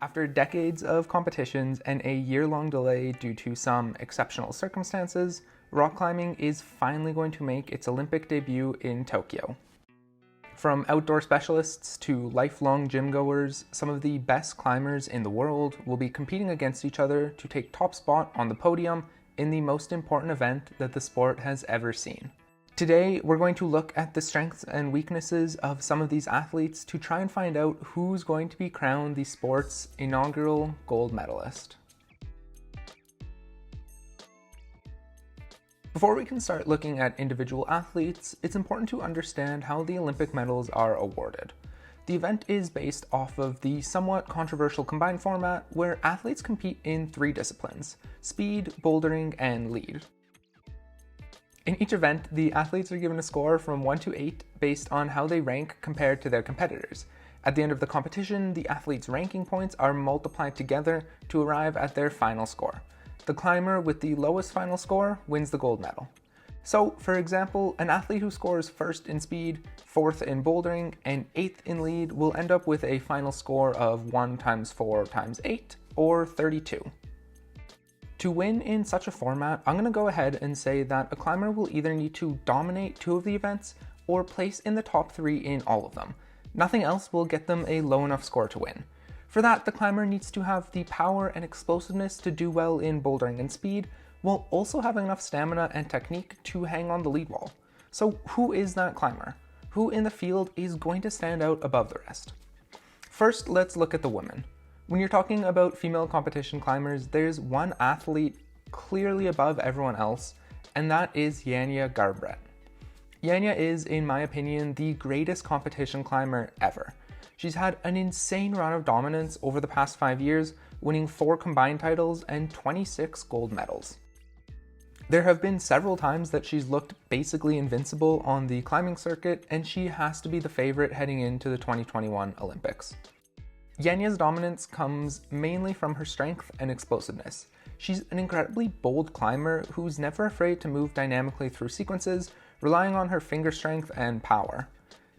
After decades of competitions and a year-long delay due to some exceptional circumstances, rock climbing is finally going to make its Olympic debut in Tokyo. From outdoor specialists to lifelong gym goers, some of the best climbers in the world will be competing against each other to take top spot on the podium in the most important event that the sport has ever seen. Today, we're going to look at the strengths and weaknesses of some of these athletes to try and find out who's going to be crowned the sport's inaugural gold medalist. Before we can start looking at individual athletes, it's important to understand how the Olympic medals are awarded. The event is based off of the somewhat controversial combined format where athletes compete in 3 disciplines: speed, bouldering, and lead. In each event, the athletes are given a score from 1 to 8 based on how they rank compared to their competitors. At the end of the competition, the athletes' ranking points are multiplied together to arrive at their final score. The climber with the lowest final score wins the gold medal. So, for example, an athlete who scores 1st in speed, 4th in bouldering, and 8th in lead will end up with a final score of 1 times 4 times 8, or 32. To win in such a format, I'm going to go ahead and say that a climber will either need to dominate 2 of the events or place in the top 3 in all of them. Nothing else will get them a low enough score to win. For that, the climber needs to have the power and explosiveness to do well in bouldering and speed, while also having enough stamina and technique to hang on the lead wall. So who is that climber? Who in the field is going to stand out above the rest? First, let's look at the women. When you're talking about female competition climbers, there's one athlete clearly above everyone else, and that is Janja Garnbret. Janja is, in my opinion, the greatest competition climber ever. She's had an insane run of dominance over the past 5 years, winning 4 combined titles and 26 gold medals. There have been several times that she's looked basically invincible on the climbing circuit, and she has to be the favorite heading into the 2021 Olympics. Janja's dominance comes mainly from her strength and explosiveness. She's an incredibly bold climber who's never afraid to move dynamically through sequences, relying on her finger strength and power.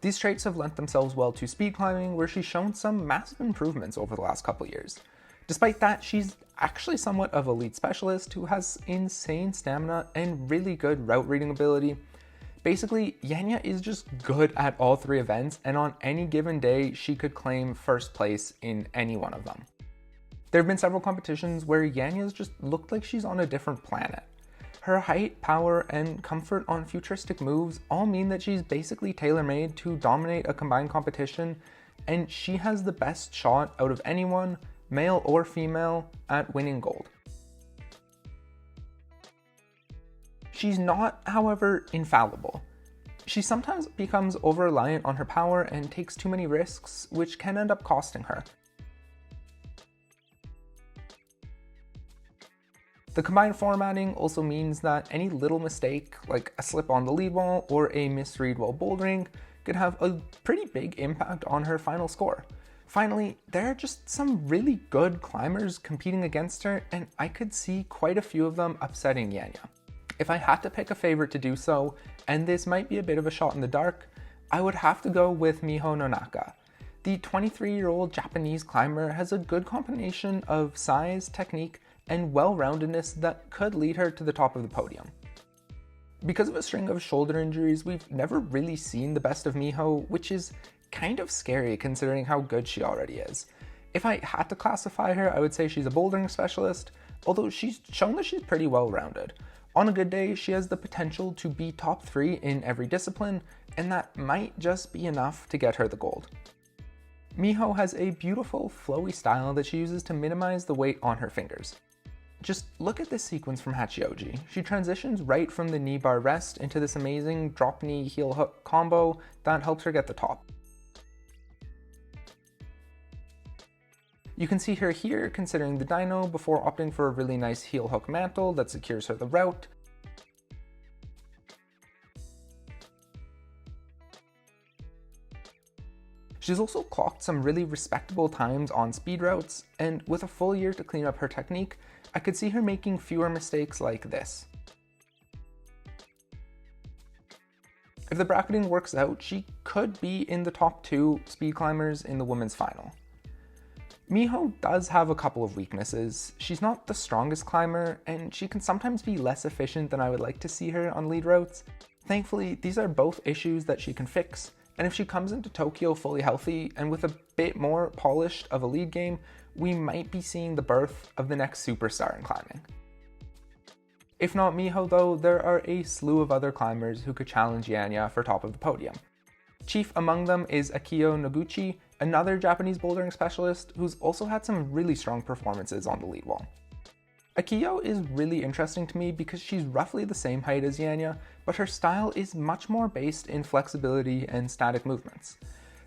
These traits have lent themselves well to speed climbing, where she's shown some massive improvements over the last couple years. Despite that, she's actually somewhat of a lead specialist who has insane stamina and really good route reading ability. Basically, Janja is just good at all 3 events, and on any given day, she could claim 1st place in any one of them. There have been several competitions where Janja's just looked like she's on a different planet. Her height, power, and comfort on futuristic moves all mean that she's basically tailor-made to dominate a combined competition, and she has the best shot out of anyone, male or female, at winning gold. She's not, however, infallible. She sometimes becomes over-reliant on her power and takes too many risks, which can end up costing her. The combined formatting also means that any little mistake, like a slip on the lead wall or a misread while bouldering, could have a pretty big impact on her final score. Finally, there are just some really good climbers competing against her, and I could see quite a few of them upsetting Janja. If I had to pick a favorite to do so, and this might be a bit of a shot in the dark, I would have to go with Miho Nonaka. The 23-year-old Japanese climber has a good combination of size, technique, and well-roundedness that could lead her to the top of the podium. Because of a string of shoulder injuries, we've never really seen the best of Miho, which is kind of scary considering how good she already is. If I had to classify her, I would say she's a bouldering specialist, although she's shown that she's pretty well-rounded. On a good day, she has the potential to be top 3 in every discipline, and that might just be enough to get her the gold. Miho has a beautiful, flowy style that she uses to minimize the weight on her fingers. Just look at this sequence from Hachioji. She transitions right from the knee bar rest into this amazing drop knee heel hook combo that helps her get the top. You can see her here considering the dyno before opting for a really nice heel hook mantle that secures her the route. She's also clocked some really respectable times on speed routes, and with a full year to clean up her technique, I could see her making fewer mistakes like this. If the bracketing works out, she could be in the top 2 speed climbers in the women's final. Miho does have a couple of weaknesses. She's not the strongest climber, and she can sometimes be less efficient than I would like to see her on lead routes. Thankfully, these are both issues that she can fix, and if she comes into Tokyo fully healthy and with a bit more polished of a lead game, we might be seeing the birth of the next superstar in climbing. If not Miho though, there are a slew of other climbers who could challenge Yanya for top of the podium. Chief among them is Akio Noguchi, another Japanese bouldering specialist who's also had some really strong performances on the lead wall. Akio is really interesting to me because she's roughly the same height as Yanya, but her style is much more based in flexibility and static movements.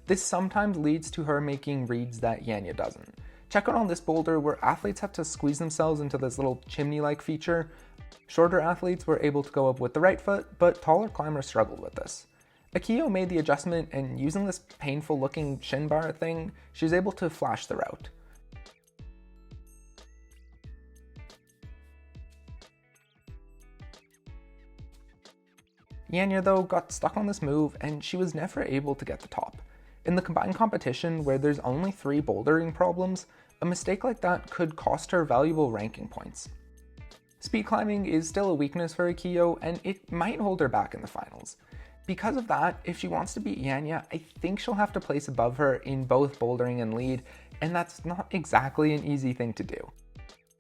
This sometimes leads to her making reads that Yanya doesn't. Check out on this boulder where athletes have to squeeze themselves into this little chimney-like feature. Shorter athletes were able to go up with the right foot, but taller climbers struggled with this. Akio made the adjustment, and using this painful looking shin bar thing, she was able to flash the route. Yanya though got stuck on this move, and she was never able to get the top. In the combined competition where there's only 3 bouldering problems, a mistake like that could cost her valuable ranking points. Speed climbing is still a weakness for Akio, and it might hold her back in the finals. Because of that, if she wants to beat Yanya, I think she'll have to place above her in both bouldering and lead, and that's not exactly an easy thing to do.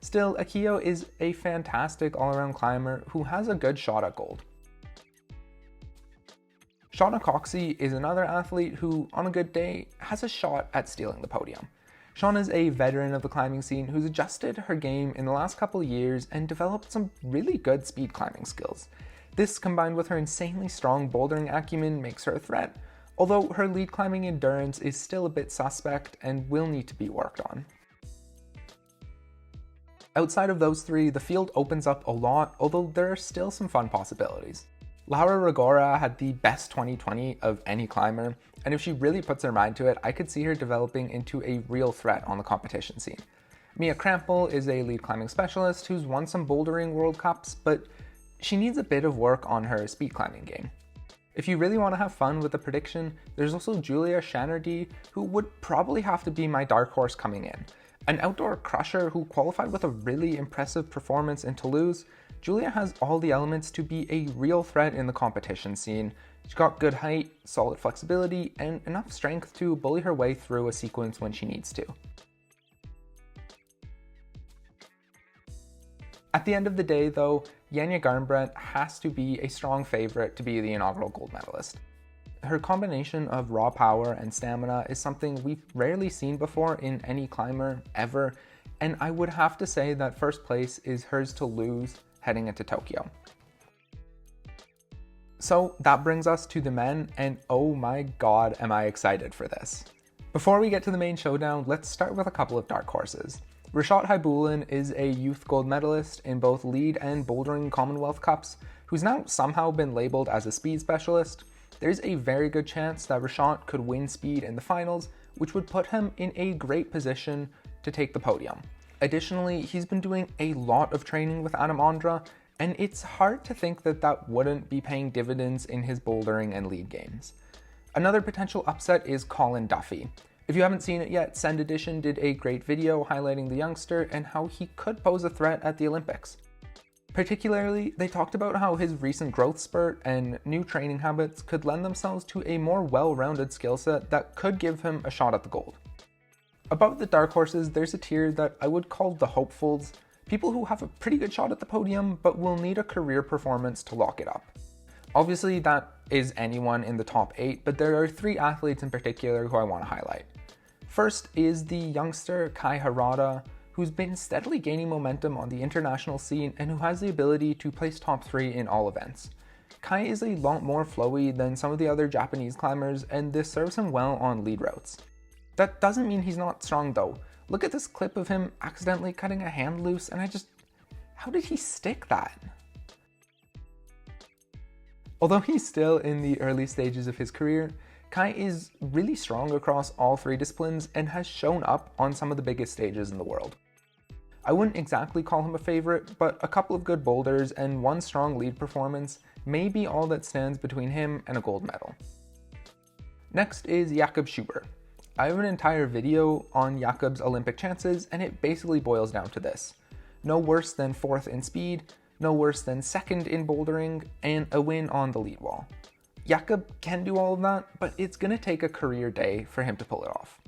Still, Akio is a fantastic all-around climber who has a good shot at gold. Shauna Coxey is another athlete who, on a good day, has a shot at stealing the podium. Shauna is a veteran of the climbing scene who's adjusted her game in the last couple of years and developed some really good speed climbing skills. This, combined with her insanely strong bouldering acumen, makes her a threat, although her lead climbing endurance is still a bit suspect and will need to be worked on. Outside of those 3, the field opens up a lot, although there are still some fun possibilities. Laura Rigora had the best 2020 of any climber, and if she really puts her mind to it, I could see her developing into a real threat on the competition scene. Mia Krampel is a lead climbing specialist who's won some bouldering World Cups, but she needs a bit of work on her speed climbing game. If you really want to have fun with the prediction, there's also Julia Shanerdy, who would probably have to be my dark horse coming in. An outdoor crusher who qualified with a really impressive performance in Toulouse, Julia has all the elements to be a real threat in the competition scene. She's got good height, solid flexibility, and enough strength to bully her way through a sequence when she needs to. At the end of the day though, Yanya Garnbret has to be a strong favorite to be the inaugural gold medalist. Her combination of raw power and stamina is something we've rarely seen before in any climber ever, and I would have to say that first place is hers to lose heading into Tokyo. So that brings us to the men, and oh my god am I excited for this. Before we get to the main showdown, let's start with a couple of dark horses. Rashad Haibulin is a youth gold medalist in both lead and bouldering Commonwealth Cups, who's now somehow been labeled as a speed specialist. There's a very good chance that Rashad could win speed in the finals, which would put him in a great position to take the podium. Additionally, he's been doing a lot of training with Adam Ondra, and it's hard to think that that wouldn't be paying dividends in his bouldering and lead games. Another potential upset is Colin Duffy. If you haven't seen it yet, Send Edition did a great video highlighting the youngster and how he could pose a threat at the Olympics. Particularly, they talked about how his recent growth spurt and new training habits could lend themselves to a more well-rounded skill set that could give him a shot at the gold. Above the dark horses, there's a tier that I would call the hopefuls, people who have a pretty good shot at the podium but will need a career performance to lock it up. Obviously that is anyone in the top 8, but there are 3 athletes in particular who I want to highlight. First is the youngster Kai Harada, who's been steadily gaining momentum on the international scene and who has the ability to place top 3 in all events. Kai is a lot more flowy than some of the other Japanese climbers, and this serves him well on lead routes. That doesn't mean he's not strong though. Look at this clip of him accidentally cutting a hand loose, and how did he stick that? Although he's still in the early stages of his career, Kai is really strong across all 3 disciplines and has shown up on some of the biggest stages in the world. I wouldn't exactly call him a favorite, but a couple of good boulders and one strong lead performance may be all that stands between him and a gold medal. Next is Jakob Schubert. I have an entire video on Jakob's Olympic chances, and it basically boils down to this. No worse than 4th in speed, no worse than 2nd in bouldering, and a win on the lead wall. Jakob can do all of that, but it's going to take a career day for him to pull it off.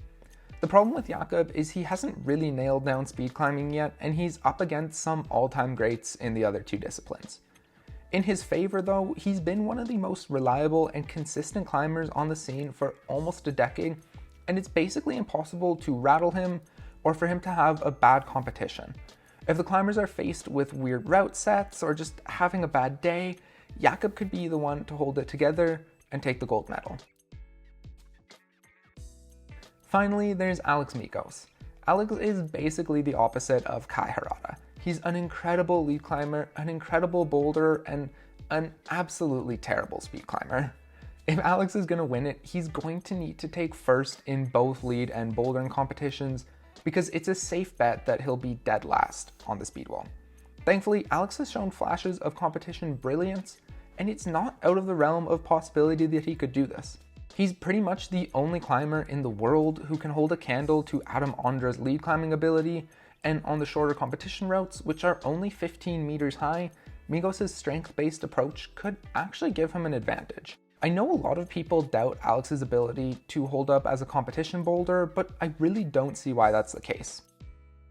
The problem with Jakob is he hasn't really nailed down speed climbing yet, and he's up against some all-time greats in the other two disciplines. In his favor though, he's been one of the most reliable and consistent climbers on the scene for almost a decade, and it's basically impossible to rattle him or for him to have a bad competition. If the climbers are faced with weird route sets or just having a bad day, Jakob could be the one to hold it together and take the gold medal. Finally, there's Alex Mikos. Alex is basically the opposite of Kai Harada. He's an incredible lead climber, an incredible boulderer, and an absolutely terrible speed climber. If Alex is going to win it, he's going to need to take first in both lead and bouldering competitions because it's a safe bet that he'll be dead last on the speed wall. Thankfully, Alex has shown flashes of competition brilliance, and it's not out of the realm of possibility that he could do this. He's pretty much the only climber in the world who can hold a candle to Adam Ondra's lead climbing ability, and on the shorter competition routes, which are only 15 meters high, Mikos' strength-based approach could actually give him an advantage. I know a lot of people doubt Alex's ability to hold up as a competition boulder, but I really don't see why that's the case.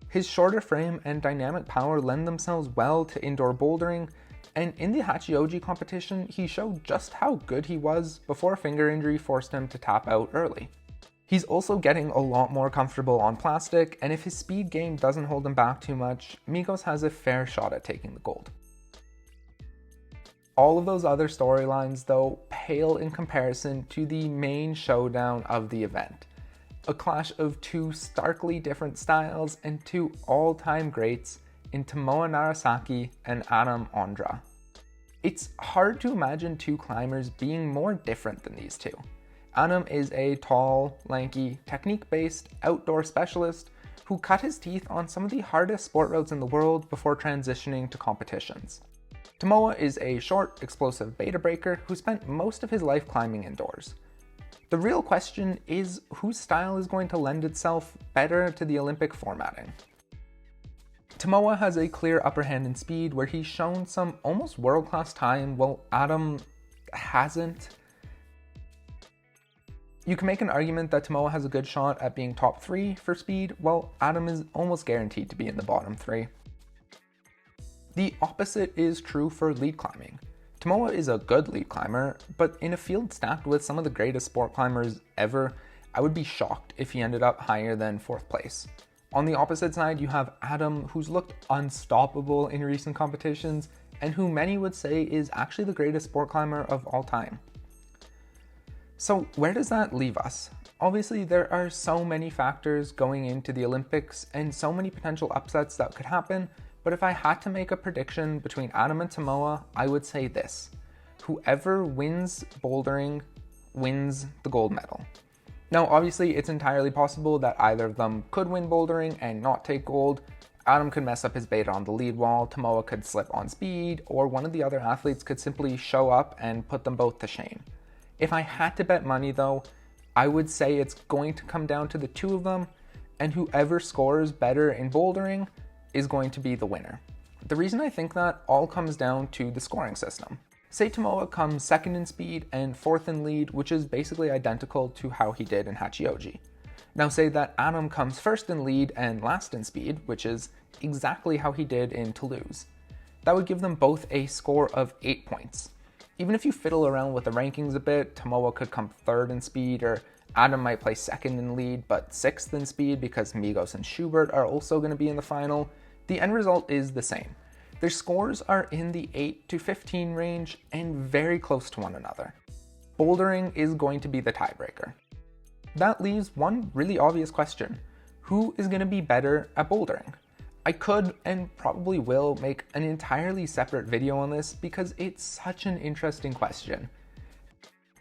His shorter frame and dynamic power lend themselves well to indoor bouldering, and in the Hachioji competition, he showed just how good he was before a finger injury forced him to tap out early. He's also getting a lot more comfortable on plastic, and if his speed game doesn't hold him back too much, Mikos has a fair shot at taking the gold. All of those other storylines, though, pale in comparison to the main showdown of the event. A clash of two starkly different styles and two all-time greats in Tomoa Narasaki and Adam Ondra. It's hard to imagine two climbers being more different than these two. Adam is a tall, lanky, technique-based outdoor specialist who cut his teeth on some of the hardest sport routes in the world before transitioning to competitions. Tomoa is a short, explosive beta breaker who spent most of his life climbing indoors. The real question is whose style is going to lend itself better to the Olympic formatting. Tomoa has a clear upper hand in speed where he's shown some almost world-class time while Adam hasn't. You can make an argument that Tomoa has a good shot at being top 3 for speed, while Adam is almost guaranteed to be in the bottom 3. The opposite is true for lead climbing. Tomoa is a good lead climber, but in a field stacked with some of the greatest sport climbers ever, I would be shocked if he ended up higher than 4th place. On the opposite side, you have Adam, who's looked unstoppable in recent competitions, and who many would say is actually the greatest sport climber of all time. So where does that leave us? Obviously, there are so many factors going into the Olympics and so many potential upsets that could happen, but if I had to make a prediction between Adam and Tomoa, I would say this: whoever wins bouldering wins the gold medal. Now, obviously, it's entirely possible that either of them could win bouldering and not take gold. Adam could mess up his beta on the lead wall, Tomoa could slip on speed, or one of the other athletes could simply show up and put them both to shame. If I had to bet money though, I would say it's going to come down to the two of them, and whoever scores better in bouldering is going to be the winner. The reason I think that all comes down to the scoring system. Say Tomoa comes 2nd in speed and 4th in lead, which is basically identical to how he did in Hachioji. Now say that Adam comes 1st in lead and last in speed, which is exactly how he did in Toulouse. That would give them both a score of 8 points. Even if you fiddle around with the rankings a bit, Tomoa could come 3rd in speed, or Adam might play 2nd in lead but 6th in speed because Mikos and Schubert are also going to be in the final. The end result is the same. Their scores are in the 8 to 15 range and very close to one another. Bouldering is going to be the tiebreaker. That leaves one really obvious question: who is going to be better at bouldering? I could and probably will make an entirely separate video on this because it's such an interesting question.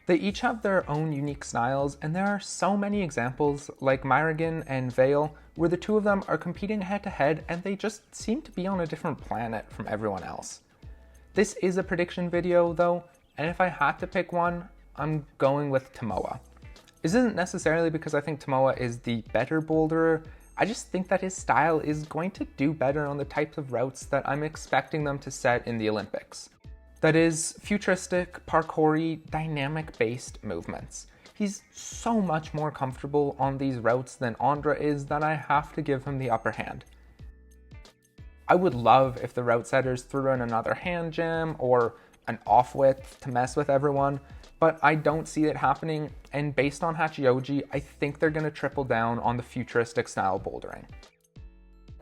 They each have their own unique styles, and there are so many examples like Myrigan and Vale where the two of them are competing head to head and they just seem to be on a different planet from everyone else. This is a prediction video though, and if I had to pick one, I'm going with Tomoa. This isn't necessarily because I think Tomoa is the better boulderer. I just think that his style is going to do better on the types of routes that I'm expecting them to set in the Olympics. That is, futuristic, parkour-y, dynamic-based movements. He's so much more comfortable on these routes than Andra is that I have to give him the upper hand. I would love if the route setters threw in another hand jam or an off-width to mess with everyone, but I don't see it happening, and based on Hachioji, I think they're going to triple down on the futuristic style bouldering.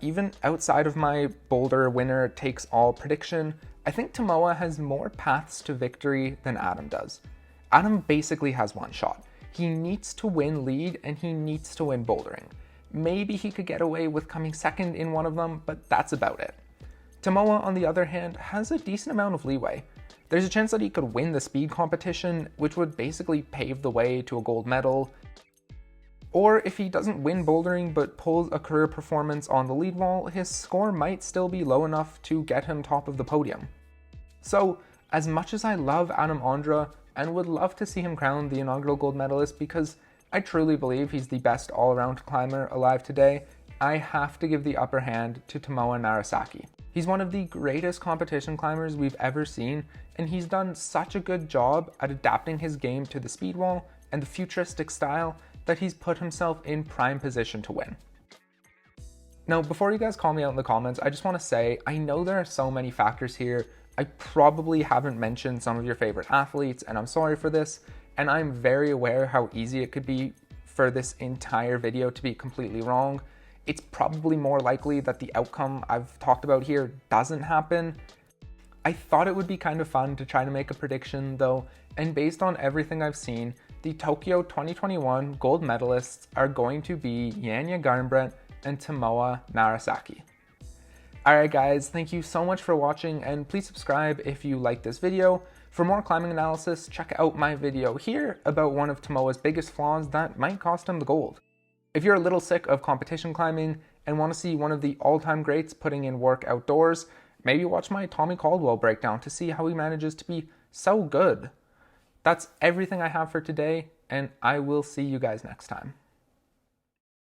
Even outside of my boulder winner takes all prediction, I think Tomoa has more paths to victory than Adam does. Adam basically has one shot. He needs to win lead and he needs to win bouldering. Maybe he could get away with coming second in one of them, but that's about it. Tomoa, on the other hand, has a decent amount of leeway. There's a chance that he could win the speed competition, which would basically pave the way to a gold medal. Or if he doesn't win bouldering but pulls a career performance on the lead wall, his score might still be low enough to get him top of the podium. So, as much as I love Adam Andra and would love to see him crowned the inaugural gold medalist because I truly believe he's the best all-around climber alive today, I have to give the upper hand to Tomoa Narasaki. He's one of the greatest competition climbers we've ever seen, and he's done such a good job at adapting his game to the speed wall and the futuristic style that he's put himself in prime position to win. Now, before you guys call me out in the comments, I just want to say, I know there are so many factors here. I probably haven't mentioned some of your favorite athletes, and I'm sorry for this, and I'm very aware how easy it could be for this entire video to be completely wrong. It's probably more likely that the outcome I've talked about here doesn't happen. I thought it would be kind of fun to try to make a prediction though, and based on everything I've seen, the Tokyo 2021 gold medalists are going to be Janja Garnbret and Tomoa Narasaki. Alright guys, thank you so much for watching, and please subscribe if you like this video. For more climbing analysis, check out my video here about one of Tomoa's biggest flaws that might cost him the gold. If you're a little sick of competition climbing and want to see one of the all-time greats putting in work outdoors, maybe watch my Tommy Caldwell breakdown to see how he manages to be so good. That's everything I have for today, and I will see you guys next time.